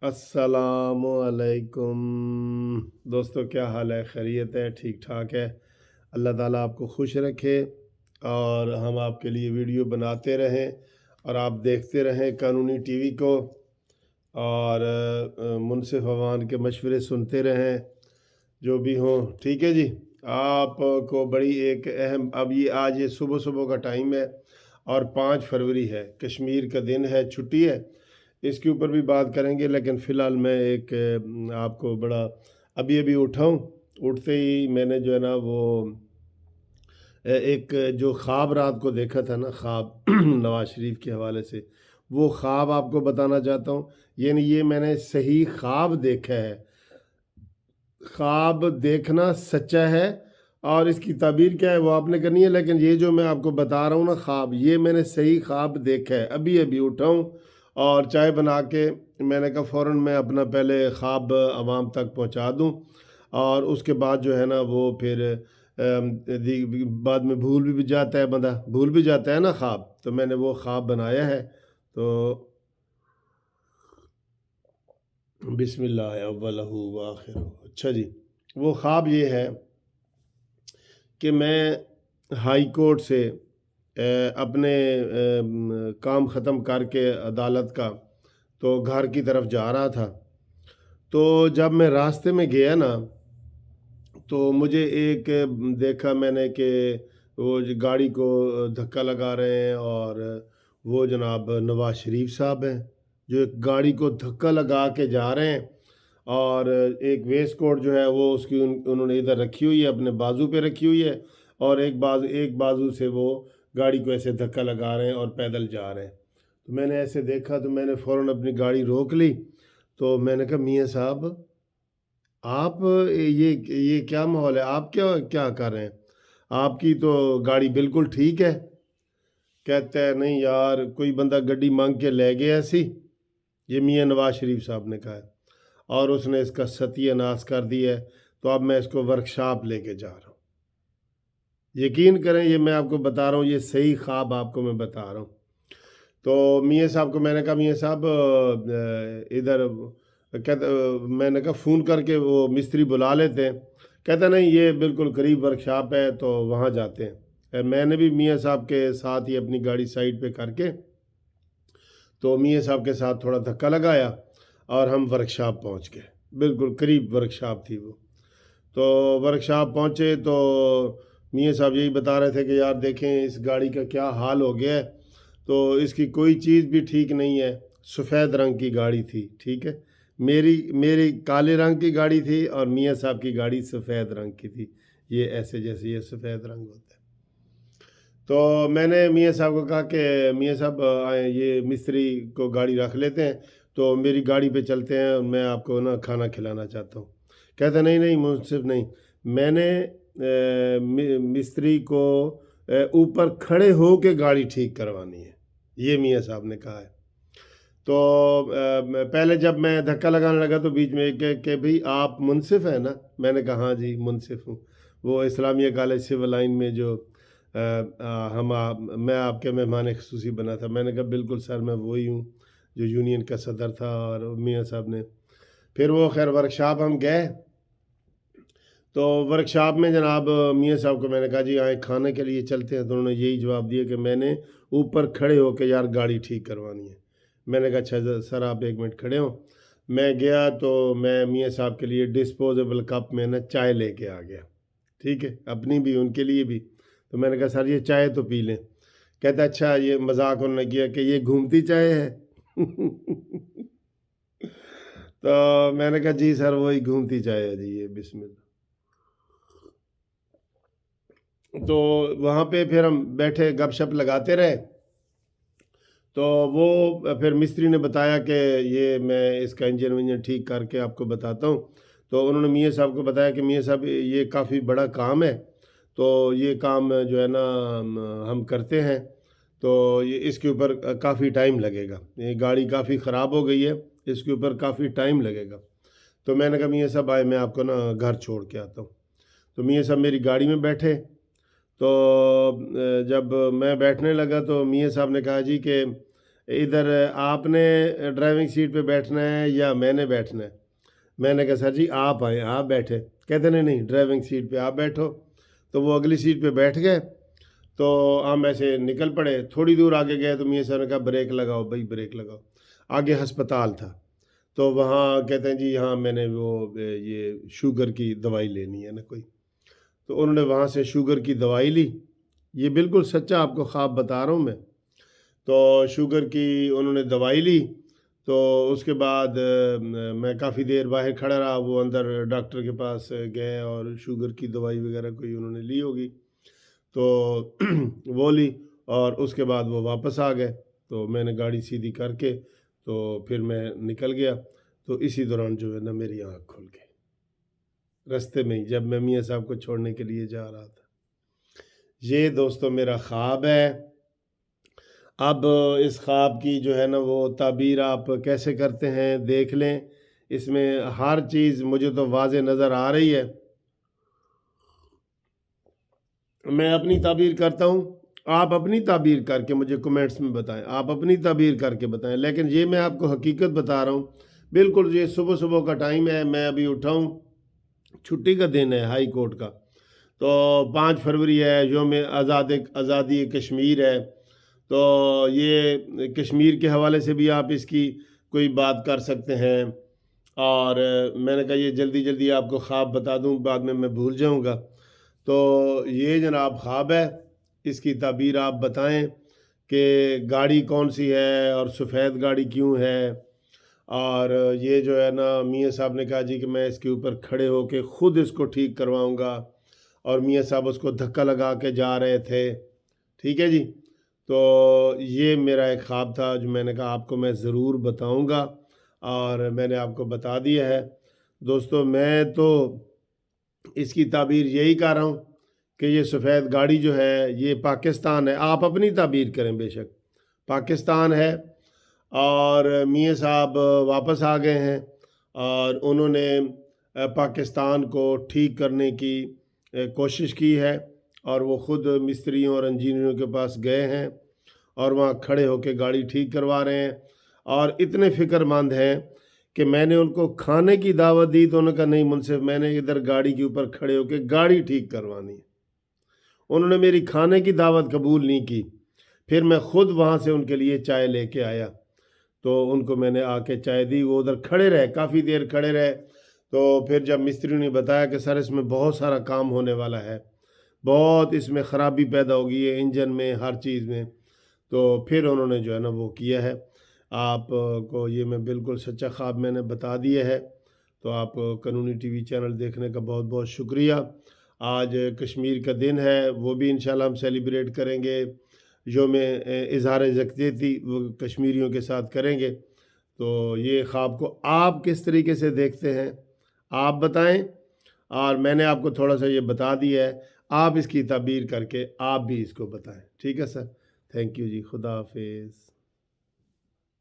अस्सलामुअलैकुम। दोस्तों, क्या हाल है? खैरियत है? ठीक ठाक है? अल्लाह ताला आपको खुश रखे और हम आपके लिए वीडियो बनाते रहें और आप देखते रहें कानूनी टीवी को और मुनसिफ अवान के मशवरे सुनते रहें जो भी हों। ठीक है जी। आपको बड़ी एक अहम, अब ये आज ये सुबह सुबह का टाइम है और 5 फरवरी है, कश्मीर का दिन है, छुट्टी है। इसके ऊपर भी बात करेंगे, लेकिन फ़िलहाल मैं एक आपको बड़ा अभी अभी उठा हूँ। उठते ही मैंने जो है ना वो एक जो ख्वाब रात को देखा था ना, ख्वाब नवाज शरीफ के हवाले से, वो ख्वाब आपको बताना चाहता हूँ। यानी ये मैंने सही ख्वाब देखा है। ख्वाब देखना सच्चा है और इसकी ताबीर क्या है वो आपने करनी है, लेकिन ये जो मैं आपको बता रहा हूँ ना ख्वाब, ये मैंने सही ख्वाब देखा है। अभी अभी उठा हूँ और चाय बना के मैंने कहा फ़ौरन मैं अपना पहले ख्वाब आवाम तक पहुँचा दूँ और उसके बाद जो है ना वो फिर बाद में भूल भी जाता है, बंदा भूल भी जाता है ना ख्वाब। तो मैंने वो ख्वाब बनाया है। तो बिस्मिल्लाह अव्वलहु व आखिरहु। अच्छा जी, वो ख्वाब ये है कि मैं हाई कोर्ट से अपने काम ख़त्म करके अदालत का तो घर की तरफ जा रहा था। तो जब मैं रास्ते में गया ना, तो मुझे एक देखा मैंने कि वो जो गाड़ी को धक्का लगा रहे हैं और वो जनाब नवाज शरीफ साहब हैं, जो एक गाड़ी को धक्का लगा के जा रहे हैं और एक वेस्ट कोट जो है वो उसकी उन्होंने इधर रखी हुई है, अपने बाजू पे रखी हुई है और एक बाजू से वो गाड़ी को ऐसे धक्का लगा रहे हैं और पैदल जा रहे हैं। तो मैंने ऐसे देखा तो मैंने फ़ौरन अपनी गाड़ी रोक ली। तो मैंने कहा, मियाँ साहब, आप ये क्या माहौल है? आप क्या क्या कर रहे हैं? आपकी तो गाड़ी बिल्कुल ठीक है। कहता है, नहीं यार, कोई बंदा गड्डी मांग के ले गया ऐसी। ये मियाँ नवाज शरीफ साहब ने कहा है और उसने इसका सत्यानाश कर दिया है। तो अब मैं इसको वर्कशॉप लेके जा रहा हूँ। यकीन करें, ये मैं आपको बता रहा हूँ, ये सही ख्वाब आपको मैं बता रहा हूँ। तो मियाँ साहब को मैंने कहा, मियाँ साहब इधर मैंने कहा फ़ोन करके वो मिस्त्री बुला लेते हैं। कहता नहीं, ये बिल्कुल करीब वर्कशॉप है तो वहाँ जाते हैं। मैंने भी मियाँ साहब के साथ ही अपनी गाड़ी साइड पे करके तो मियाँ साहब के साथ थोड़ा धक्का लगाया और हम वर्कशॉप पहुँच गए। बिल्कुल करीब वर्कशॉप थी वो। तो वर्कशॉप पहुँचे तो मियाँ साहब यही बता रहे थे कि यार देखें इस गाड़ी का क्या हाल हो गया है। तो इसकी कोई चीज़ भी ठीक नहीं है। सफ़ेद रंग की गाड़ी थी, ठीक है। मेरी मेरी काले रंग की गाड़ी थी और मियाँ साहब की गाड़ी सफ़ेद रंग की थी। ये ऐसे जैसे ये सफ़ेद रंग होता है। तो मैंने मियाँ साहब को कहा कि मियाँ साहब आए, ये मिस्त्री को गाड़ी रख लेते हैं तो मेरी गाड़ी पे चलते हैं, मैं आपको ना खाना खिलाना चाहता हूँ। कहता नहीं नहीं मुंसिफ नहीं, मैंने मिस्त्री को ऊपर खड़े हो के गाड़ी ठीक करवानी है, ये मियाँ साहब ने कहा है। तो पहले जब मैं धक्का लगाने लगा तो बीच में कि भाई आप मुंसिफ हैं ना? मैंने कहा हाँ जी मुंसिफ हूँ। वो इस्लामिया कॉलेज सिविल लाइन में जो मैं आपके मेहमान खसूसी बना था। मैंने कहा बिल्कुल सर, मैं वही हूँ जो यूनियन का सदर था। और मियाँ साहब ने फिर वो खैर वर्कशॉप हम गए। तो वर्कशॉप में जनाब मियाँ साहब को मैंने कहा जी आए खाने के लिए चलते हैं। तो उन्होंने यही जवाब दिया कि मैंने ऊपर खड़े होकर यार गाड़ी ठीक करवानी है। मैंने कहा अच्छा सर, आप 1 मिनट खड़े हो। मैं गया तो मैं मियाँ साहब के लिए डिस्पोजेबल कप में ना चाय लेके आ गया, ठीक है, अपनी भी उनके लिए भी। तो मैंने कहा सर ये चाय तो पी लें। कहता अच्छा, ये मजाक उन्होंने किया कि ये घूमती चाय है। तो मैंने कहा जी सर, वही घूमती चाय है जी, ये बिस्मिल्लाह। तो वहाँ पे फिर हम बैठे गपशप लगाते रहे। तो वो फिर मिस्त्री ने बताया कि ये मैं इसका इंजन विंजन ठीक करके आपको बताता हूँ। तो उन्होंने मियाँ साहब को बताया कि मियाँ साहब ये काफ़ी बड़ा काम है, तो ये काम जो है ना हम करते हैं, तो ये इसके ऊपर काफ़ी टाइम लगेगा। ये गाड़ी काफ़ी ख़राब हो गई है, इसके ऊपर काफ़ी टाइम लगेगा। तो मैंने कहा मियाँ साहब आए, मैं आपको ना घर छोड़ के आता हूँ। तो मियाँ साहब मेरी गाड़ी में बैठे। तो जब मैं बैठने लगा तो मियाँ साहब ने कहा जी कि इधर आपने ड्राइविंग सीट पे बैठना है या मैंने बैठना है? मैंने कहा सर जी आप आए, आप बैठे। कहते नहीं नहीं ड्राइविंग सीट पे आप बैठो। तो वो अगली सीट पे बैठ गए। तो हम ऐसे निकल पड़े। थोड़ी दूर आगे गए तो मियाँ साहब ने कहा ब्रेक लगाओ भाई, ब्रेक लगाओ। आगे अस्पताल था, तो वहाँ कहते हैं जी हाँ मैंने वो ये शुगर की दवाई लेनी है ना कोई। तो उन्होंने वहाँ से शुगर की दवाई ली। ये बिल्कुल सच्चा आपको ख्वाब बता रहा हूँ मैं। तो शुगर की उन्होंने दवाई ली। तो उसके बाद मैं काफ़ी देर बाहर खड़ा रहा। वो अंदर डॉक्टर के पास गए और शुगर की दवाई वगैरह कोई उन्होंने ली होगी, तो वो ली और उसके बाद वो वापस आ गए। तो मैंने गाड़ी सीधी करके तो फिर मैं निकल गया। तो इसी दौरान जो है ना मेरी आँख खुल गई रास्ते में ही, जब मैं मियाँ साहब को छोड़ने के लिए जा रहा था। ये दोस्तों मेरा ख्वाब है। अब इस ख्वाब की जो है ना वो ताबीर आप कैसे करते हैं देख लें। इसमें हर चीज़ मुझे तो वाज़े नज़र आ रही है। मैं अपनी ताबीर करता हूँ, आप अपनी ताबीर करके मुझे कमेंट्स में बताएं। आप अपनी ताबीर करके बताएं। लेकिन ये मैं आपको हकीकत बता रहा हूँ, बिल्कुल ये सुबह सुबह का टाइम है। मैं अभी उठा हूँ, छुट्टी का दिन है हाई कोर्ट का। तो 5 फरवरी है, योम आज़ादी कश्मीर है। तो ये कश्मीर के हवाले से भी आप इसकी कोई बात कर सकते हैं। और मैंने कहा ये जल्दी जल्दी आपको ख्वाब बता दूं, बाद में मैं भूल जाऊंगा। तो ये जनाब ख्वाब है, इसकी ताबीर आप बताएं कि गाड़ी कौन सी है और सफ़ेद गाड़ी क्यों है। और ये जो है ना मियाँ साहब ने कहा जी कि मैं इसके ऊपर खड़े होके ख़ुद इसको ठीक करवाऊंगा, और मियाँ साहब उसको धक्का लगा के जा रहे थे। ठीक है जी। तो ये मेरा एक ख्वाब था जो मैंने कहा आपको मैं ज़रूर बताऊंगा, और मैंने आपको बता दिया है। दोस्तों मैं तो इसकी ताबीर यही कर रहा हूँ कि ये सफ़ेद गाड़ी जो है ये पाकिस्तान है। आप अपनी ताबीर करें, बेशक पाकिस्तान है। और मियाँ साहब वापस आ गए हैं और उन्होंने पाकिस्तान को ठीक करने की कोशिश की है, और वो ख़ुद मिस्त्रियों और इंजीनियरों के पास गए हैं और वहाँ खड़े होकर गाड़ी ठीक करवा रहे हैं। और इतने फ़िक्रमंद हैं कि मैंने उनको खाने की दावत दी तो उन्होंने कहा नहीं मुनसिफ, मैंने इधर गाड़ी के ऊपर खड़े होकर गाड़ी ठीक करवानी है। उन्होंने मेरी खाने की दावत कबूल नहीं की। फिर मैं ख़ुद वहाँ से उनके लिए चाय लेके आया, तो उनको मैंने आके चाय दी। वो उधर खड़े रहे, काफ़ी देर खड़े रहे। तो फिर जब मिस्त्री ने बताया कि सर इसमें बहुत सारा काम होने वाला है, बहुत इसमें ख़राबी पैदा हो गई है इंजन में, हर चीज़ में, तो फिर उन्होंने जो है ना वो किया है। आप को ये मैं बिल्कुल सच्चा ख्वाब मैंने बता दिया है। तो आप कानूनी टीवी चैनल देखने का बहुत बहुत शुक्रिया। आज कश्मीर का दिन है, वो भी इंशाल्लाह हम सेलिब्रेट करेंगे, योम इज़हार यकजहती कश्मीरियों के साथ करेंगे। तो ये ख्वाब को आप किस तरीके से देखते हैं आप बताएं, और मैंने आपको थोड़ा सा ये बता दिया है, आप इसकी ताबीर करके आप भी इसको बताएं। ठीक है सर, थैंक यू जी, खुदा हाफिज़।